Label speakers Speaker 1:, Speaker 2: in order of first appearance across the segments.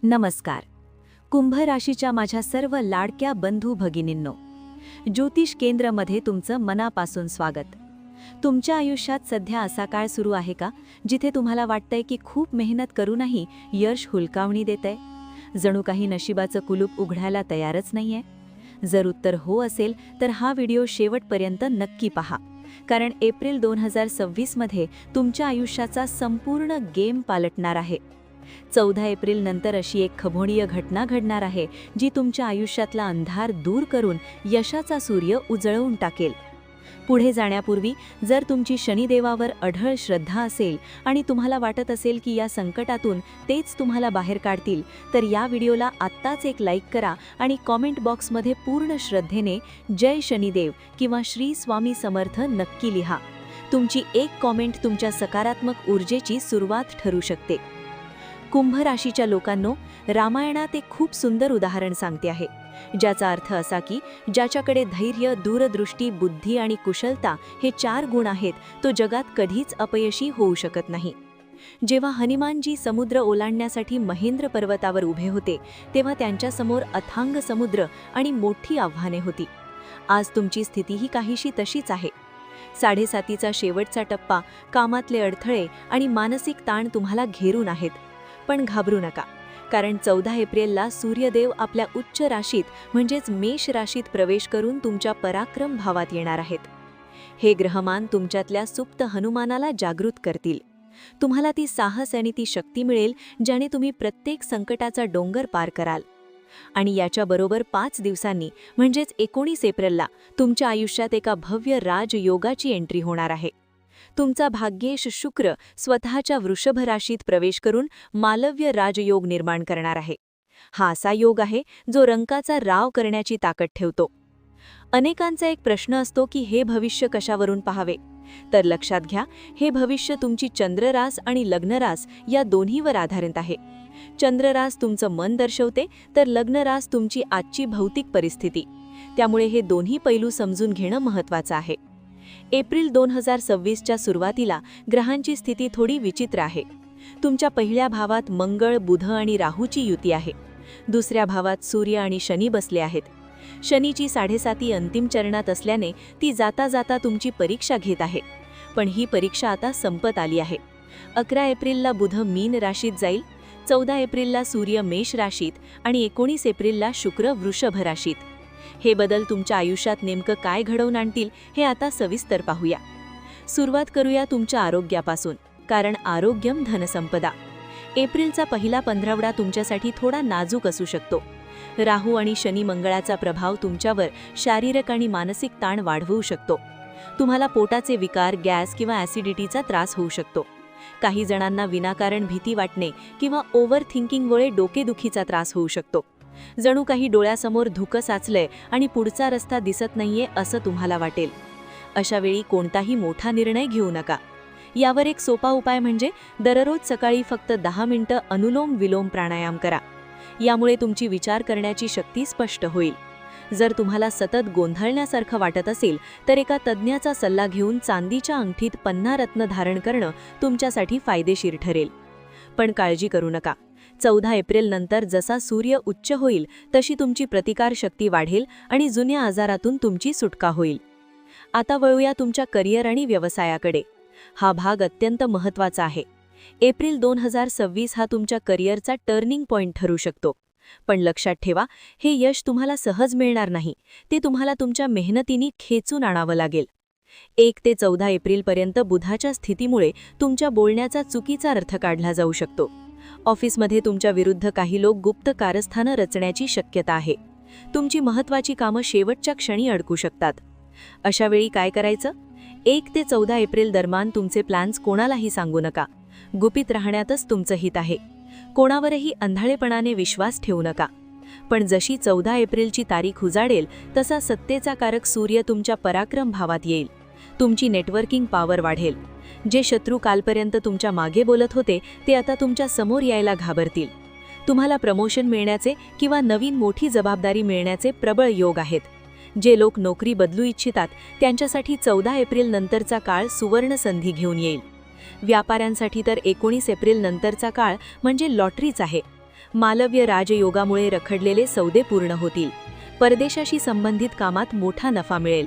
Speaker 1: नमस्कार. कुंभ राशीच्या माझ्या सर्व लाडक्या बंधू भगिनींनो, ज्योतिष केंद्रामध्ये तुमचं मनापासून स्वागत. तुमच्या आयुष्यात सध्या असा काळ सुरू आहे का जिथे तुम्हाला वाटतंय की खूप मेहनत करूनही यश हुलकावणी देतंय? जणू काही नशिबाचं कुलूप उघडायला तयारच नाहीये? जर उत्तर हो असेल तर हा व्हिडिओ शेवटपर्यंत नक्की पहा, कारण एप्रिल 2026 मध्ये तुमच्या आयुष्याचा संपूर्ण गेम पालटणार आहे. 14 एप्रिल नंतर अशी एक खगोलीय घटना घडणार आहे जी तुमच्या आयुष्यातला अंधार दूर करून यशाचा सूर्य उजळवून टाकेल. पुढे जाण्यापूर्वी जर तुमची शनिदेवावर अढळ श्रद्धा असेल आणि तुम्हाला वाटत असेल की या संकटातून तेच तुम्हाला बाहेर काढतील, तर या व्हिडिओला आत्ताच एक लाईक करा आणि कॉमेंट बॉक्समध्ये पूर्ण श्रद्धेने जय शनिदेव किंवा श्री स्वामी समर्थ नक्की लिहा. तुमची एक कॉमेंट तुमच्या सकारात्मक ऊर्जेची सुरुवात ठरू शकते. कुंभ राशीच्या लोकांनो, रामायणात एक खूप सुंदर उदाहरण सांगते आहे, ज्याचा अर्थ असा की ज्याच्याकडे धैर्य, दूरदृष्टी, बुद्धी आणि कुशलता हे 4 गुण आहेत, तो जगात कधीच अपयशी होऊ शकत नाही. जेव्हा हनुमानजी समुद्र ओलांडण्यासाठी महेंद्र पर्वतावर उभे होते, तेव्हा त्यांच्यासमोर अथांग समुद्र आणि मोठी आव्हाने होती. आज तुमची स्थितीही काहीशी तशीच आहे. 7.5चा शेवटचा टप्पा, कामातले अडथळे आणि मानसिक ताण तुम्हाला घेरून आहेत. पण घाबरू नका, कारण 14 एप्रिलला सूर्यदेव आपल्या उच्च राशीत म्हणजेच मेष राशीत प्रवेश करून तुमच्या पराक्रम भावात येणार आहेत. हे ग्रहमान तुमच्यातल्या सुप्त हनुमानाला जागृत करतील. तुम्हाला ती साहस आणि ती शक्ती मिळेल ज्याने तुम्ही प्रत्येक संकटाचा डोंगर पार कराल. आणि याच्याबरोबर 5 दिवसांनी म्हणजेच 19 एप्रिलला तुमच्या आयुष्यात एका भव्य राजयोगाची एंट्री होणार आहे. तुमचा भाग्येश शुक्र स्वतःच्या वृषभ राशीत प्रवेश करून मालव्य राजयोग निर्माण करणार आहे. हा असा योग आहे जो रंकाचा राव करण्याची ताकद ठेवतो. अनेकांचा एक प्रश्न असतो की हे भविष्य कशावरून पाहावे? तर लक्षात घ्या, हे भविष्य तुमची चंद्ररास आणि लग्नरास या दोन्हीवर आधारित आहे. चंद्ररास तुमचं मन दर्शवते, तर लग्नरास तुमची आजची भौतिक परिस्थिती. त्यामुळे हे दोन्ही पैलू समजून घेणं महत्त्वाचं आहे. एप्रिल 2026च्या सुरुवातीला ग्रहांची स्थिती थोडी विचित्र आहे. तुमच्या पहिल्या भावात मंगळ, बुध आणि राहूची युती आहे. दुसऱ्या भावात सूर्य आणि शनी बसले आहेत. शनीची 7.5 अंतिम चरणात असल्याने ती जाता जाता तुमची परीक्षा घेत आहे. पण ही परीक्षा आता संपत आली आहे. 11 एप्रिलला बुध मीन राशीत जाईल, 14 एप्रिलला सूर्य मेष राशीत आणि 19 एप्रिलला शुक्र वृषभ राशीत. हे बदल तुमच्या आयुष्यात नेमकं काय घडवून आणतील हे आता सविस्तर पाहूया. सुरुवात करूया तुमच्या आरोग्यापासून, कारण आरोग्यम धनसंपदा. एप्रिलचा पहिला 15 तुमच्यासाठी थोडा नाजूक असू शकतो. राहू आणि शनी मंगळाचा प्रभाव तुमच्यावर शारीरिक आणि मानसिक ताण वाढवू शकतो. तुम्हाला पोटाचे विकार, गॅस किंवा ॲसिडिटीचा त्रास होऊ शकतो. काही जणांना विनाकारण भीती वाटणे किंवा ओव्हर थिंकिंगमुळे डोकेदुखीचा त्रास होऊ शकतो. जणू काही डोळ्यासमोर धुकं साचलंय आणि पुढचा रस्ता दिसत नाहीये असं तुम्हाला वाटेल. अशा वेळी कोणताही मोठा निर्णय घेऊ नका. यावर एक सोपा उपाय म्हणजे दररोज सकाळी फक्त 10 मिनिटं अनुलोम विलोम प्राणायाम करा. यामुळे तुमची विचार करण्याची शक्ती स्पष्ट होईल. जर तुम्हाला सतत गोंधळण्यासारखं वाटत असेल तर एका तज्ज्ञाचा सल्ला घेऊन चांदीच्या अंगठीत पन्नारत्न धारण करणं तुमच्यासाठी फायदेशीर ठरेल. पण काळजी करू नका. 14 एप्रिल नंतर जसा सूर्य उच्च होईल तशी तुमची प्रतिकारशक्ती वाढेल आणि जुन्या आजारातून तुमची सुटका होईल. आता वळूया तुमच्या करिअर आणि व्यवसायाकडे. हा भाग अत्यंत महत्त्वाचा आहे. एप्रिल 2026 हा तुमच्या करिअरचा टर्निंग पॉइंट ठरू शकतो. पण लक्षात ठेवा, हे यश तुम्हाला सहज मिळणार नाही. ते तुम्हाला तुमच्या मेहनतीने खेचून आणावं लागेल. 1 ते 14 एप्रिलपर्यंत बुधाच्या स्थितीमुळे तुमच्या बोलण्याचा चुकीचा अर्थ काढला जाऊ शकतो. ऑफिसमध्ये तुमच्या विरुद्ध काही लोक गुप्त कारस्थानं रचण्याची शक्यता आहे. तुमची महत्त्वाची कामं शेवटच्या क्षणी अडकू शकतात. अशा वेळी काय करायचं? 1 ते 14 एप्रिल दरम्यान तुमचे प्लॅन्स कोणालाही सांगू नका. गुपित राहण्यातच तुमचं हित आहे. कोणावरही अंधाळेपणाने विश्वास ठेवू नका. पण जशी 14 एप्रिलची तारीख उजाडेल तसा सत्तेचा कारक सूर्य तुमच्या पराक्रम भावात येईल. तुमची नेटवर्किंग पॉवर वाढेल. जे शत्रू कालपर्यंत तुमच्या मागे बोलत होते ते आता तुमच्या समोर यायला घाबरतील. तुम्हाला प्रमोशन मिळण्याचे किंवा नवीन मोठी जबाबदारी मिळण्याचे प्रबळ योग आहेत. जे लोक नोकरी बदलू इच्छितात त्यांच्यासाठी 14 एप्रिल नंतरचा काळ सुवर्ण संधी घेऊन येईल. व्यापाऱ्यांसाठी तर 19 एप्रिल नंतरचा काळ म्हणजे लॉटरीच आहे. मालव्य राजयोगामुळे रखडलेले सौदे पूर्ण होतील. परदेशाशी संबंधित कामात मोठा नफा मिळेल.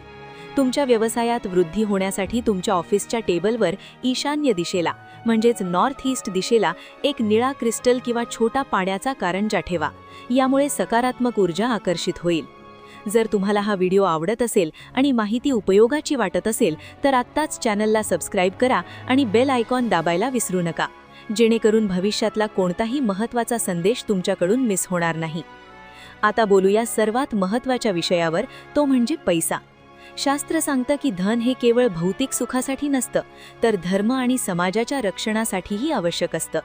Speaker 1: तुमच्या व्यवसायात वृद्धी होण्यासाठी तुमच्या ऑफिसच्या टेबलवर ईशान्य दिशेला म्हणजेच नॉर्थ ईस्ट दिशेला एक निळा क्रिस्टल किंवा छोटा पाण्याचा कारंजा ठेवा. यामुळे सकारात्मक ऊर्जा आकर्षित होईल. जर तुम्हाला हा व्हिडिओ आवडत असेल आणि माहिती उपयोगाची वाटत असेल तर आत्ताच चॅनलला सबस्क्राईब करा आणि बेल आयकॉन दाबायला विसरू नका, जेणेकरून भविष्यातला कोणताही महत्त्वाचा संदेश तुमच्याकडून मिस होणार नाही. आता बोलूया सर्वात महत्त्वाच्या विषयावर, तो म्हणजे पैसा. शास्त्र सांगतं की धन हे केवळ भौतिक सुखासाठी नसतं, तर धर्म आणि समाजाच्या रक्षणासाठीही आवश्यक असतं.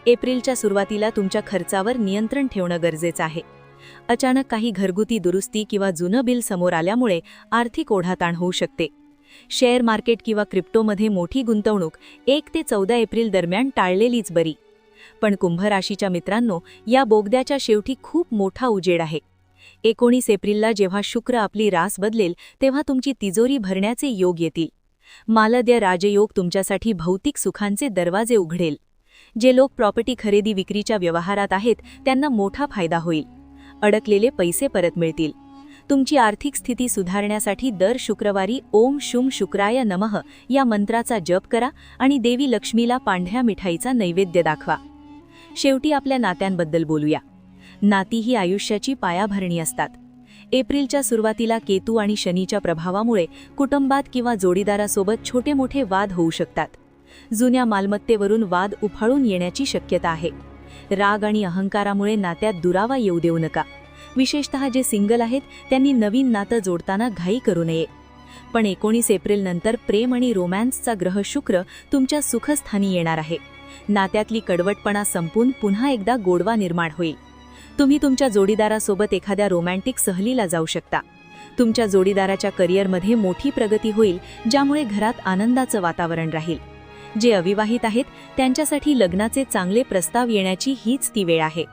Speaker 1: एप्रिलच्या सुरुवातीला तुमच्या खर्चावर नियंत्रण ठेवणं गरजेचं आहे. अचानक काही घरगुती दुरुस्ती किंवा जुनं बिल समोर आल्यामुळे आर्थिक ओढाताण होऊ शकते. शेअर मार्केट किंवा क्रिप्टोमध्ये मोठी गुंतवणूक 1 ते 14 एप्रिल दरम्यान टाळलेलीच बरी. पण कुंभ राशीच्या मित्रांनो, या बोगद्याच्या शेवटी खूप मोठा उजेड आहे. 19 एप्रिलला जेव्हा शुक्र आपली रास बदलेल तेव्हा तुमची तिजोरी भरण्याचे योग येतील. मालव्य राजयोग तुमच्यासाठी भौतिक सुखांचे दरवाजे उघडेल. जे लोक प्रॉपर्टी खरेदी विक्रीच्या व्यवहारात आहेत त्यांना मोठा फायदा होईल. अडकलेले पैसे परत मिळतील. तुमची आर्थिक स्थिती सुधारण्यासाठी दर शुक्रवारी ओम शुम शुक्राय नमः या मंत्राचा जप करा आणि देवी लक्ष्मीला पांढऱ्या मिठाईचा नैवेद्य दाखवा. शेवटी आपल्या नात्यांबद्दल बोलूया. नाती ही आयुष्याची पायाभरणी असतात. एप्रिलच्या सुरुवातीला केतू आणि शनीच्या प्रभावामुळे कुटुंबात किंवा जोडीदारासोबत छोटे मोठे वाद होऊ शकतात. जुन्या मालमत्तेवरून वाद उफाळून येण्याची शक्यता आहे. राग आणि अहंकारामुळे नात्यात दुरावा येऊ देऊ नका. विशेषतः जे सिंगल आहेत त्यांनी नवीन नातं जोडताना घाई करू नये. पण 19 एप्रिल नंतर प्रेम आणि रोमॅन्सचा ग्रह शुक्र तुमच्या सुखस्थानी येणार आहे. नात्यातली कडवटपणा संपून पुन्हा एकदा गोडवा निर्माण होईल. तुम्ही तुमच्या जोडीदारासोबत एखाद्या रोमॅन्टिक सहलीला जाऊ शकता. तुमच्या जोडीदाराच्या करिअरमध्ये मोठी प्रगती होईल, ज्यामुळे घरात आनंदाचं वातावरण राहील. जे अविवाहित आहेत त्यांच्यासाठी लग्नाचे चांगले प्रस्ताव येण्याची हीच ती वेळ आहे.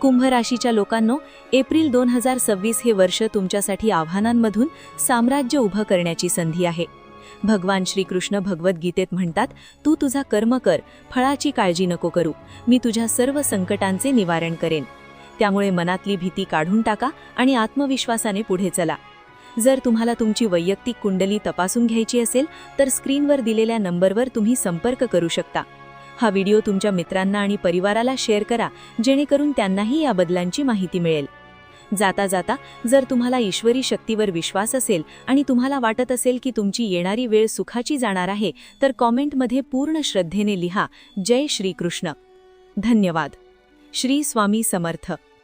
Speaker 1: कुंभ राशीच्या लोकांनो, एप्रिल 2026 हे वर्ष तुमच्यासाठी आव्हानांमधून साम्राज्य उभं करण्याची संधी आहे. भगवान श्रीकृष्ण भगवद्गीतेत म्हणतात, तू तुझा कर्म कर, फळाची काळजी नको करू, मी तुझ्या सर्व संकटांचे निवारण करेन. त्यामुळे मनातली भीती काढून टाका आणि आत्मविश्वासाने पुढे चला. जर तुम्हाला तुमची वैयक्तिक कुंडली तपासून घ्यायची असेल तर स्क्रीनवर दिलेल्या नंबरवर तुम्ही संपर्क करू शकता. हा व्हिडिओ तुमच्या मित्रांना आणि परिवाराला शेअर करा, जेणेकरून त्यांनाही या बदलांची माहिती मिळेल. जाता जाता, जर तुम्हाला ईश्वरी शक्तीवर विश्वास असेल आणि तुम्हाला वाटत असेल की तुमची येणारी वेळ सुखाची जाणार आहे, तर कॉमेंटमध्ये पूर्ण श्रद्धेने लिहा, जय श्रीकृष्ण. धन्यवाद. श्री स्वामी समर्थ.